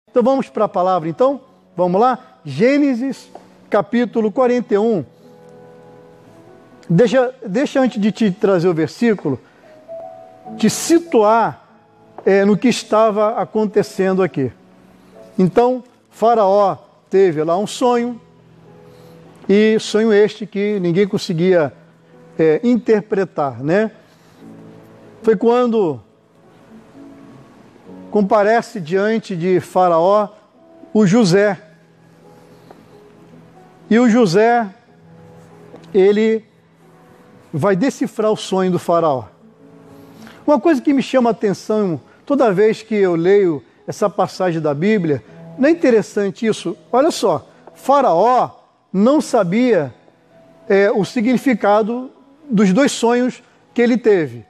Então vamos para a palavra, então? Vamos lá? Gênesis, capítulo 41. Deixa antes de te trazer o versículo, te situar no que estava acontecendo aqui. Então, Faraó teve lá um sonho, e sonho este que ninguém conseguia interpretar, né? Foi quando comparece diante de Faraó o José. E o José, ele vai decifrar o sonho do Faraó. Uma coisa que me chama a atenção toda vez que eu leio essa passagem da Bíblia, não é interessante isso? Olha só, Faraó não sabia o significado dos dois sonhos que ele teve.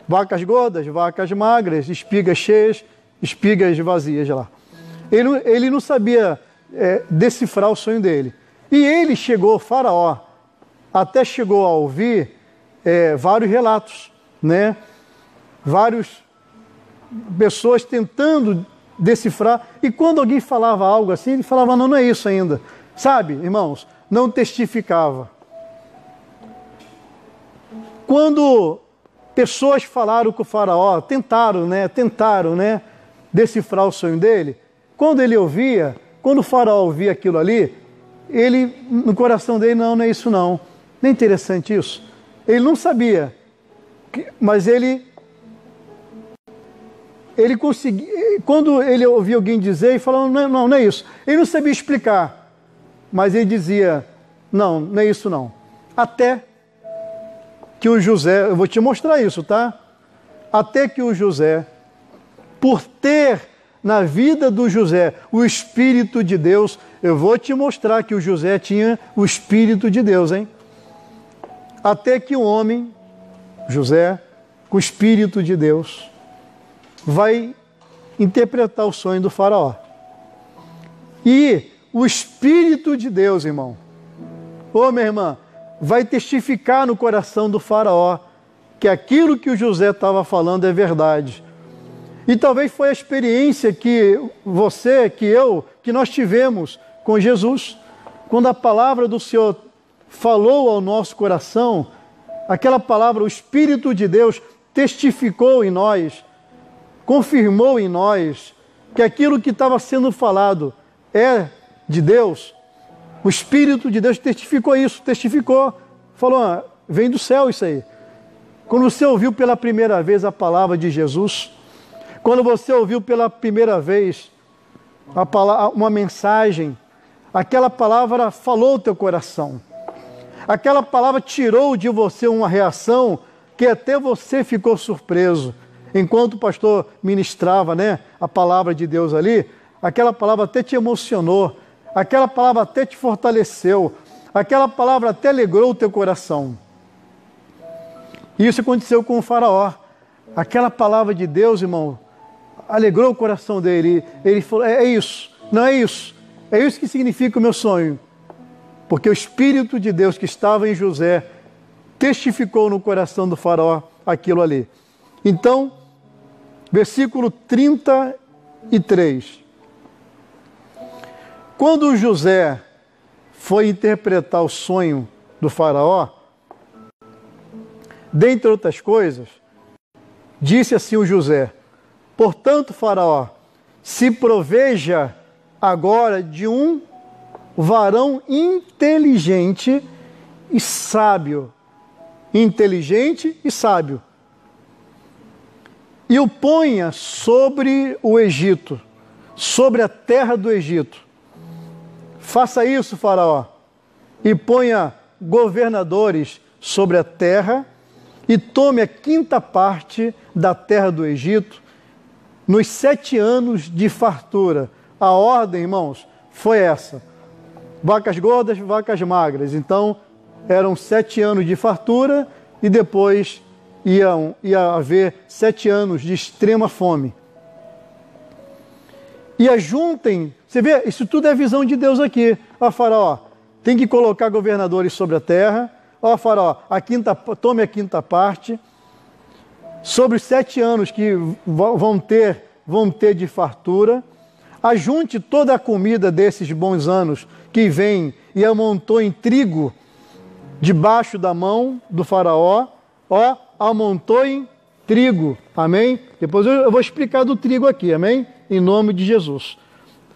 Vacas gordas, vacas magras, espigas cheias, espigas vazias lá. Ele não sabia decifrar o sonho dele. E ele chegou, Faraó, até chegou a ouvir vários relatos, né? Várias pessoas tentando decifrar. E quando alguém falava algo assim, ele falava, não é isso ainda. Sabe, irmãos, não testificava. Quando pessoas falaram com o Faraó, tentaram, decifrar o sonho dele, quando ele ouvia, quando o Faraó ouvia aquilo ali, ele, no coração dele, não é isso não. Não é interessante isso? Ele não sabia, mas ele conseguia, quando ele ouvia alguém dizer, ele falava, não é isso. Ele não sabia explicar, mas ele dizia, não é isso não. Até que o José, eu vou te mostrar isso, tá? Até que o José, por ter na vida do José o Espírito de Deus, eu vou te mostrar que o José tinha o Espírito de Deus, hein? Até que o homem, José, com o Espírito de Deus, vai interpretar o sonho do Faraó. E o Espírito de Deus, irmão, minha irmã, vai testificar no coração do Faraó que aquilo que o José estava falando é verdade. E talvez foi a experiência que você, que eu, que nós tivemos com Jesus, quando a palavra do Senhor falou ao nosso coração, aquela palavra, o Espírito de Deus testificou em nós, confirmou em nós que aquilo que estava sendo falado é de Deus. O Espírito de Deus testificou isso, falou, vem do céu isso aí. Quando você ouviu pela primeira vez a palavra de Jesus, quando você ouviu pela primeira vez uma mensagem, aquela palavra falou o teu coração. Aquela palavra tirou de você uma reação que até você ficou surpreso. Enquanto o pastor ministrava, a palavra de Deus ali, aquela palavra até te emocionou, aquela palavra até te fortaleceu, aquela palavra até alegrou o teu coração. Isso aconteceu com o Faraó. Aquela palavra de Deus, irmão, alegrou o coração dele. Ele falou, é isso, não é isso. É isso que significa o meu sonho. Porque o Espírito de Deus que estava em José testificou no coração do Faraó aquilo ali. Então, versículo 33. Quando José foi interpretar o sonho do Faraó, dentre outras coisas, disse assim o José, portanto, Faraó, se proveja agora de um varão inteligente e sábio. Inteligente e sábio. E o ponha sobre o Egito, sobre a terra do Egito. Faça isso, Faraó, e ponha governadores sobre a terra e tome a 5ª parte da terra do Egito nos 7 anos de fartura. A ordem, irmãos, foi essa. Vacas gordas, vacas magras. Então, eram 7 anos de fartura e depois ia haver 7 anos de extrema fome. E ajuntem, você vê, isso tudo é visão de Deus aqui. Ó, Faraó, tem que colocar governadores sobre a terra. Ó, Faraó, tome a 5ª parte. Sobre os 7 anos que vão ter de fartura, ajunte toda a comida desses bons anos que vem e amontoe em trigo debaixo da mão do faraó, amontoe em trigo, amém? Depois eu vou explicar do trigo aqui, amém? Em nome de Jesus.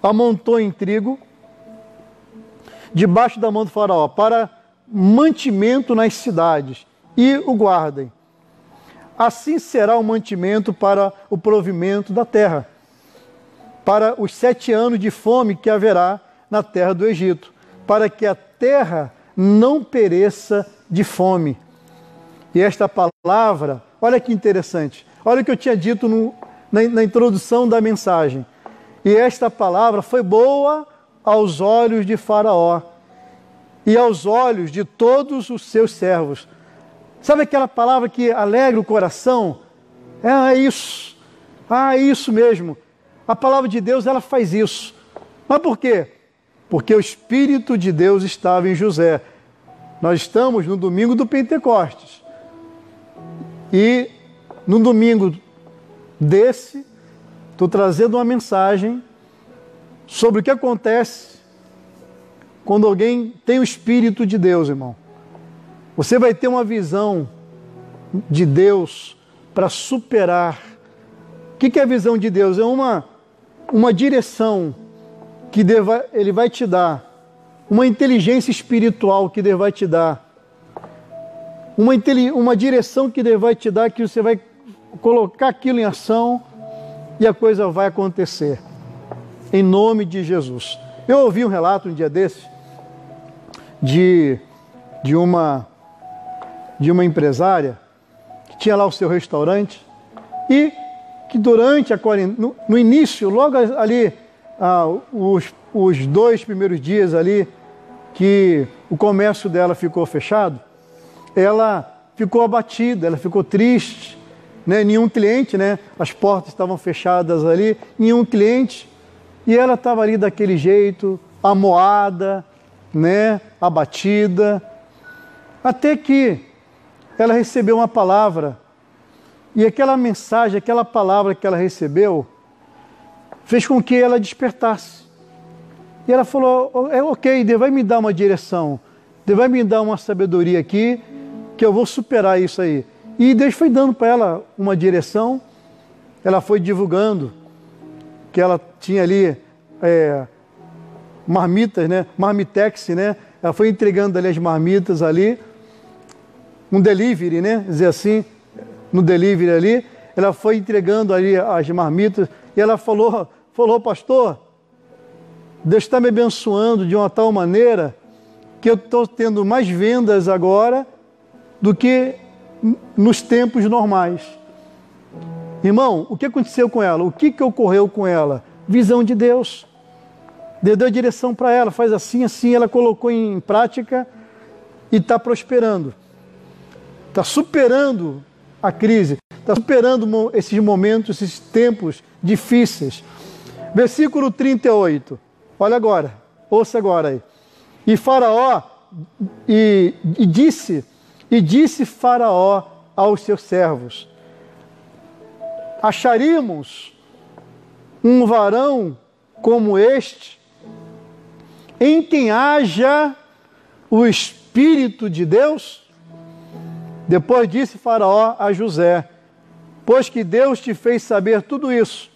Amontoe em trigo debaixo da mão do faraó, para mantimento nas cidades, e o guardem. Assim será o mantimento para o provimento da terra, para os 7 anos de fome que haverá na terra do Egito, para que a terra não pereça de fome. E esta palavra, olha que interessante, olha o que eu tinha dito na introdução da mensagem. E esta palavra foi boa aos olhos de Faraó e aos olhos de todos os seus servos. Sabe aquela palavra que alegra o coração? É isso. Isso mesmo. A palavra de Deus, ela faz isso. Mas por quê? Porque o Espírito de Deus estava em José. Nós estamos no domingo do Pentecostes. E no domingo desse, estou trazendo uma mensagem sobre o que acontece quando alguém tem o Espírito de Deus, irmão. Você vai ter uma visão de Deus para superar. O que é a visão de Deus? É uma direção que Ele vai te dar, uma inteligência espiritual que Deus vai te dar, uma direção que Deus vai te dar, que você vai colocar aquilo em ação e a coisa vai acontecer. Em nome de Jesus. Eu ouvi um relato um dia desse de uma empresária que tinha lá o seu restaurante e que durante a quarentena, no início, logo ali, os 2 primeiros dias ali que o comércio dela ficou fechado, ela ficou abatida, ela ficou triste, né? Nenhum cliente, né? As portas estavam fechadas ali, nenhum cliente. E ela estava ali daquele jeito, amoada, né? Abatida, até que ela recebeu uma palavra, e aquela mensagem, aquela palavra que ela recebeu, fez com que ela despertasse. E ela falou, ok, Deus vai me dar uma direção, Deus vai me dar uma sabedoria aqui, que eu vou superar isso aí. E Deus foi dando para ela uma direção, ela foi divulgando que ela tinha ali marmitas, né? Marmitex, né? Ela foi entregando ali as marmitas ali, um delivery, né? Dizer assim, no delivery ali, ela foi entregando ali as marmitas e ela falou, pastor, Deus está me abençoando de uma tal maneira que eu estou tendo mais vendas agora do que nos tempos normais. Irmão, o que aconteceu com ela? O que ocorreu com ela? Visão de Deus. Deus deu a direção para ela, faz assim, assim, ela colocou em prática e está prosperando. Está superando a crise, está superando esses momentos, esses tempos difíceis. Versículo 38, olha agora, ouça agora aí. E Faraó, e disse Faraó aos seus servos, acharíamos um varão como este, em quem haja o Espírito de Deus? Depois disse Faraó a José, pois que Deus te fez saber tudo isso,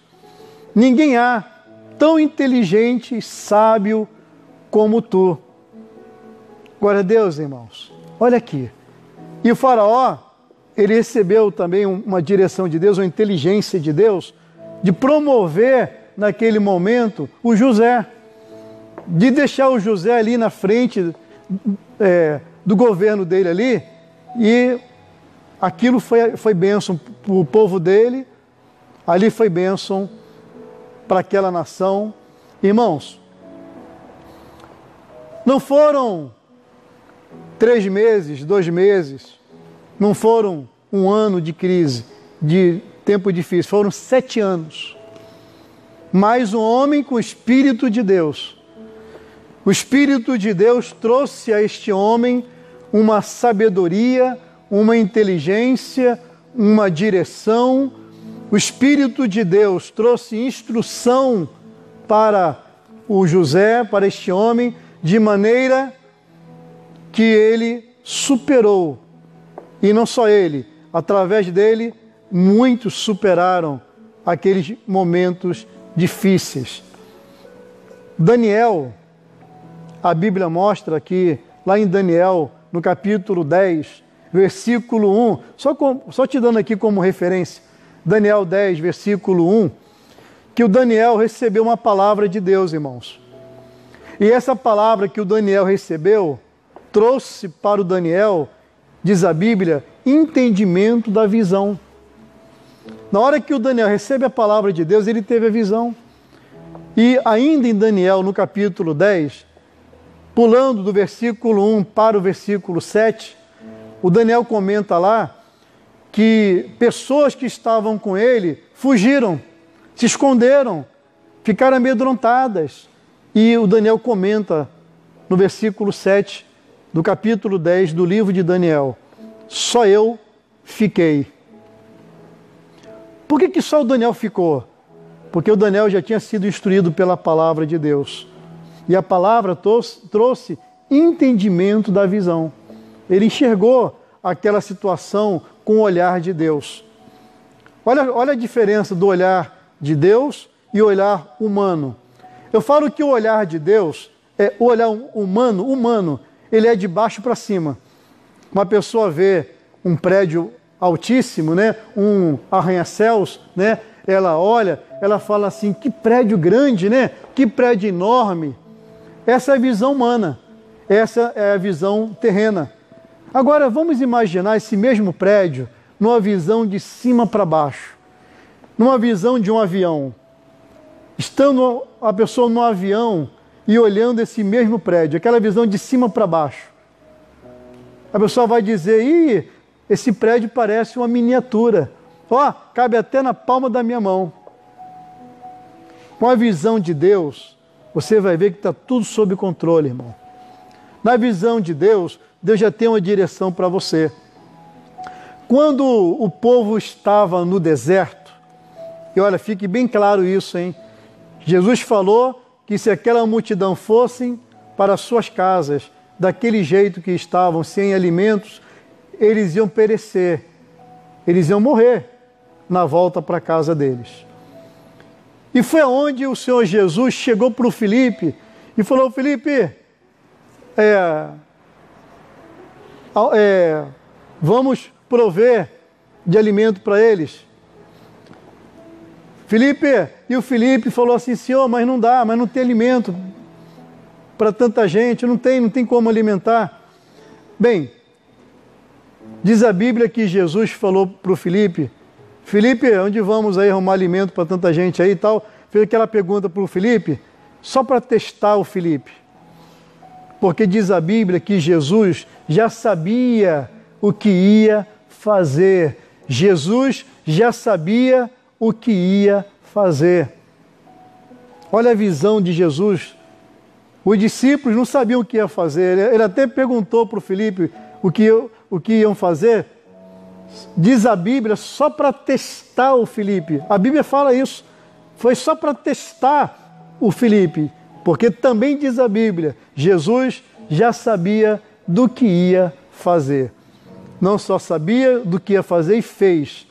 ninguém há tão inteligente e sábio como tu. Glória a Deus, irmãos. Olha aqui. E o Faraó, ele recebeu também uma direção de Deus, uma inteligência de Deus, de promover naquele momento o José, de deixar o José ali na frente do governo dele ali, e aquilo foi bênção para o povo dele, ali foi bênção para aquela nação. Irmãos, não foram 3 meses, 2 meses, não foram um ano de crise, de tempo difícil, foram 7 anos. Mas um homem com o Espírito de Deus. O Espírito de Deus trouxe a este homem uma sabedoria, uma inteligência, uma direção. O Espírito de Deus trouxe instrução para o José, para este homem, de maneira que ele superou. E não só ele, através dele, muitos superaram aqueles momentos difíceis. Daniel, a Bíblia mostra que, lá em Daniel, no capítulo 10, versículo 1, só te dando aqui como referência, Daniel 10, versículo 1, que o Daniel recebeu uma palavra de Deus, irmãos. E essa palavra que o Daniel recebeu, trouxe para o Daniel, diz a Bíblia, entendimento da visão. Na hora que o Daniel recebe a palavra de Deus, ele teve a visão. E ainda em Daniel, no capítulo 10, pulando do versículo 1 para o versículo 7, o Daniel comenta lá que pessoas que estavam com ele fugiram, se esconderam, ficaram amedrontadas. E o Daniel comenta no versículo 7 do capítulo 10 do livro de Daniel: só eu fiquei. Por que só o Daniel ficou? Porque o Daniel já tinha sido instruído pela palavra de Deus. E a palavra trouxe entendimento da visão. Ele enxergou aquela situação com o olhar de Deus. Olha a diferença do olhar de Deus e o olhar humano. Eu falo que o olhar de Deus, o olhar humano, ele é de baixo para cima. Uma pessoa vê um prédio altíssimo, né? Um arranha-céus, né? Ela olha, ela fala assim, que prédio grande, né? Que prédio enorme. Essa é a visão humana, essa é a visão terrena. Agora vamos imaginar esse mesmo prédio numa visão de cima para baixo, numa visão de um avião. Estando a pessoa no avião e olhando esse mesmo prédio, aquela visão de cima para baixo. A pessoa vai dizer, esse prédio parece uma miniatura. Cabe até na palma da minha mão. Com a visão de Deus, você vai ver que está tudo sob controle, irmão. Na visão de Deus, Deus já tem uma direção para você. Quando o povo estava no deserto, e olha, fique bem claro isso, hein? Jesus falou que se aquela multidão fossem para suas casas, daquele jeito que estavam, sem alimentos, eles iam perecer, eles iam morrer na volta para a casa deles. E foi onde o Senhor Jesus chegou para o Filipe e falou: Filipe, vamos prover de alimento para eles. E o Filipe falou assim: Senhor, mas não dá, mas não tem alimento para tanta gente, não tem como alimentar. Bem, diz a Bíblia que Jesus falou para o Filipe: Filipe, onde vamos aí arrumar alimento para tanta gente aí e tal? Fez aquela pergunta para o Filipe, só para testar o Filipe. Porque diz a Bíblia que Jesus já sabia o que ia fazer. Jesus já sabia o que ia fazer. Olha a visão de Jesus. Os discípulos não sabiam o que ia fazer. Ele até perguntou para o Filipe o que iam fazer. Diz a Bíblia, só para testar o Filipe. A Bíblia fala isso. Foi só para testar o Filipe. Porque também diz a Bíblia, Jesus já sabia do que ia fazer. Não só sabia do que ia fazer e fez.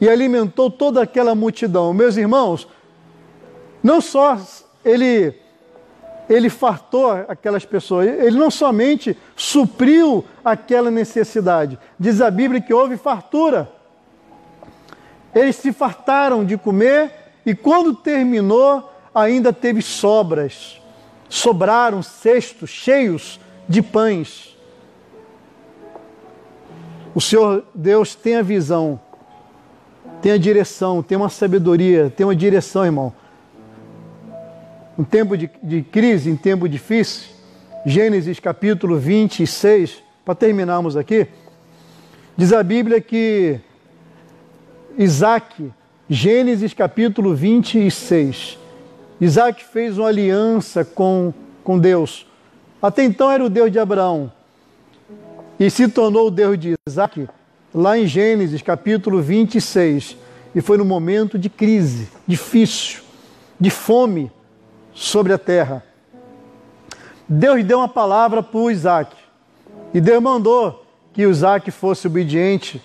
E alimentou toda aquela multidão. Meus irmãos, não só ele fartou aquelas pessoas, ele não somente supriu aquela necessidade. Diz a Bíblia que houve fartura. Eles se fartaram de comer e quando terminou, ainda teve sobras. Sobraram cestos cheios de pães. O Senhor Deus tem a visão, tem a direção, tem uma sabedoria, tem uma direção, irmão. Em tempo de crise, em tempo difícil, Gênesis capítulo 26, para terminarmos aqui, diz a Bíblia que Isaac, Gênesis capítulo 26, Isaac fez uma aliança com Deus. Até então era o Deus de Abraão. E se tornou o Deus de Isaac, lá em Gênesis capítulo 26. E foi no momento de crise, difícil, de fome, sobre a terra. Deus deu uma palavra para o Isaac. E Deus mandou que o Isaac fosse obediente,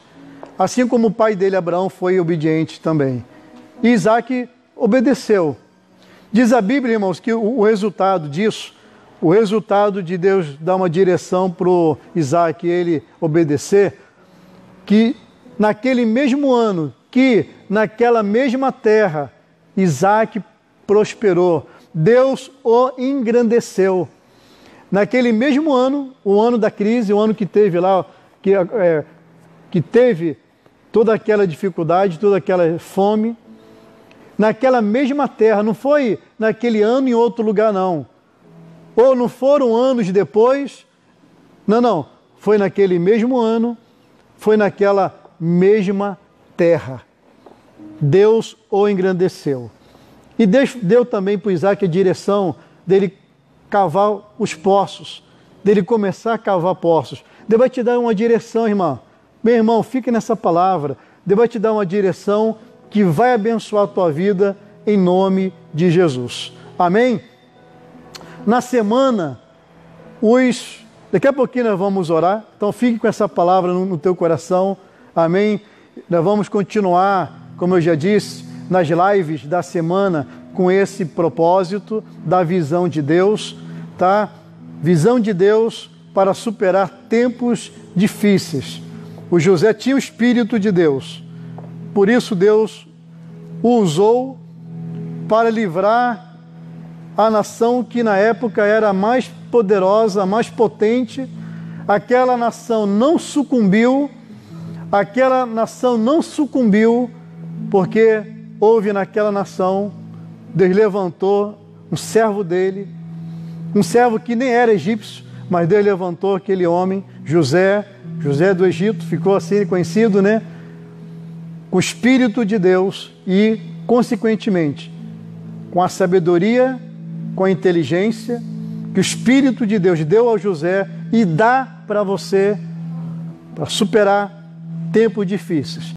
assim como o pai dele, Abraão, foi obediente também. E Isaac obedeceu. Diz a Bíblia, irmãos, que o resultado disso, o resultado de Deus dar uma direção para o Isaac e ele obedecer, que naquele mesmo ano, que naquela mesma terra, Isaac prosperou. Deus o engrandeceu. Naquele mesmo ano, o ano da crise, o ano que teve lá, que teve toda aquela dificuldade, toda aquela fome, naquela mesma terra, não foi naquele ano em outro lugar, não. Ou não foram anos depois, não, foi naquele mesmo ano, foi naquela mesma terra. Deus o engrandeceu. E Deus deu também para Isaac a direção dele cavar os poços, dele começar a cavar poços. Deus vai te dar uma direção, irmão. Meu irmão, fique nessa palavra. Deus vai te dar uma direção que vai abençoar a tua vida em nome de Jesus. Amém? Na semana, daqui a pouquinho nós vamos orar, então fique com essa palavra no teu coração. Amém? Nós vamos continuar, como eu já disse, nas lives da semana com esse propósito da visão de Deus, tá? Visão de Deus para superar tempos difíceis. O José tinha o Espírito de Deus, por isso Deus o usou para livrar a nação que na época era a mais poderosa, a mais potente. Aquela nação não sucumbiu, porque houve naquela nação, Deus levantou um servo dele, um servo que nem era egípcio, mas Deus levantou aquele homem, José do Egito, ficou assim conhecido, né? Com o Espírito de Deus e, consequentemente, com a sabedoria, com a inteligência que o Espírito de Deus deu ao José e dá para você, para superar tempos difíceis.